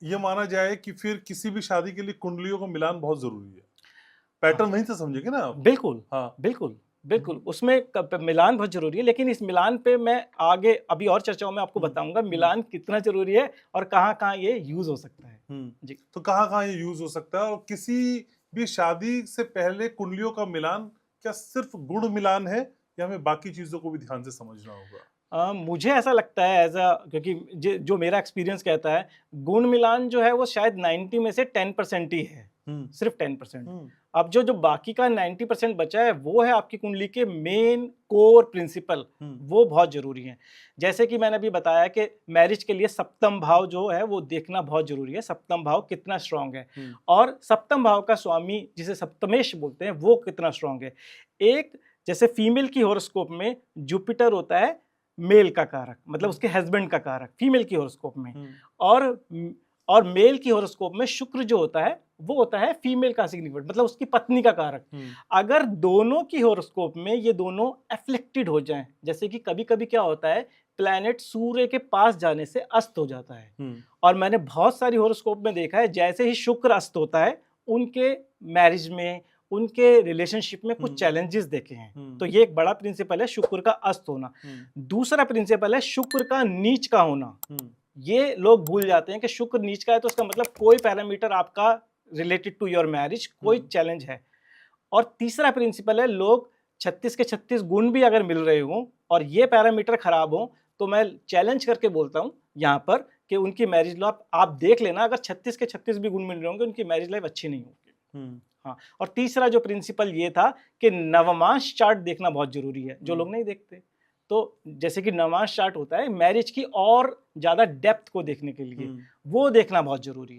ये माना जाए कि फिर किसी भी शादी के लिए कुंडलियों का मिलान बहुत जरूरी है। पैटर्न नहीं से समझेंगे ना आप? बिल्कुल, हाँ। बिल्कुल, बिल्कुल। उसमें मिलान बहुत ज़रूरी है, लेकिन इस मिलान पे मैं आगे अभी और चर्चाओं में आपको बताऊँगा मिलान कितना ज़रूरी है और कहाँ-कहाँ ये यूज़ हो सकता है। जी। तो कहाँ-कहाँ ये यूज हो सकता है, और किसी भी शादी से पहले कुंडलियों का मिलान क्या सिर्फ गुण मिलान है, या हमें बाकी चीजों को भी ध्यान से समझना होगा? मुझे ऐसा लगता है क्योंकि जो मेरा एक्सपीरियंस कहता है, गुण मिलान जो है वो शायद 90 में से 10% ही है, सिर्फ 10%। अब जो जो बाकी का 90% बचा है वो है आपकी कुंडली के मेन कोर प्रिंसिपल, वो बहुत जरूरी है। जैसे कि मैंने अभी बताया कि मैरिज के लिए सप्तम भाव जो है वो देखना बहुत जरूरी है, सप्तम भाव कितना स्ट्रांग है और सप्तम भाव का स्वामी जिसे सप्तमेश बोलते हैं वो कितना स्ट्रांग है। एक जैसे फीमेल की हॉरोस्कोप में जुपिटर होता है मेल का कारक, मतलब उसके हस्बैंड का कारक फीमेल की हॉरोस्कोप में, और और मेल की हॉरोस्कोप में शुक्र जो होता है वो होता है फीमेल का सिग्निफिकेंट, मतलब उसकी पत्नी का कारक। अगर दोनों की हॉरोस्कोप में ये दोनों एफ्लिक्टेड हो जाएं, जैसे कि कभी कभी क्या होता है प्लैनेट सूर्य के पास जाने से अस्त हो जाता है, और मैंने बहुत सारी हॉरोस्कोप में देखा है जैसे ही शुक्र अस्त होता है उनके मैरिज में, उनके रिलेशनशिप में कुछ चैलेंजेस देखे हैं। तो ये एक बड़ा प्रिंसिपल है शुक्र का अस्त होना। दूसरा प्रिंसिपल है शुक्र का नीच का होना। ये लोग भूल जाते हैं कि शुक्र नीच का है तो उसका मतलब कोई पैरामीटर आपका रिलेटेड टू योर मैरिज कोई चैलेंज है। और तीसरा प्रिंसिपल है लोग 36 के 36 गुण भी अगर मिल रहे हों और ये पैरामीटर खराब हो तो मैं चैलेंज करके बोलता हूं यहां पर कि उनकी मैरिज लाइफ आप देख लेना, अगर 36 के 36 भी गुण मिल रहे होंगे उनकी मैरिज लाइफ अच्छी नहीं होगी। हाँ, और तीसरा जो प्रिंसिपल ये था कि नवमांश चार्ट देखना बहुत जरूरी है, जो लोग नहीं देखते। तो जैसे कि नवमांश चार्ट होता है मैरिज की और ज्यादा डेप्थ को देखने के लिए, वो देखना बहुत जरूरी है।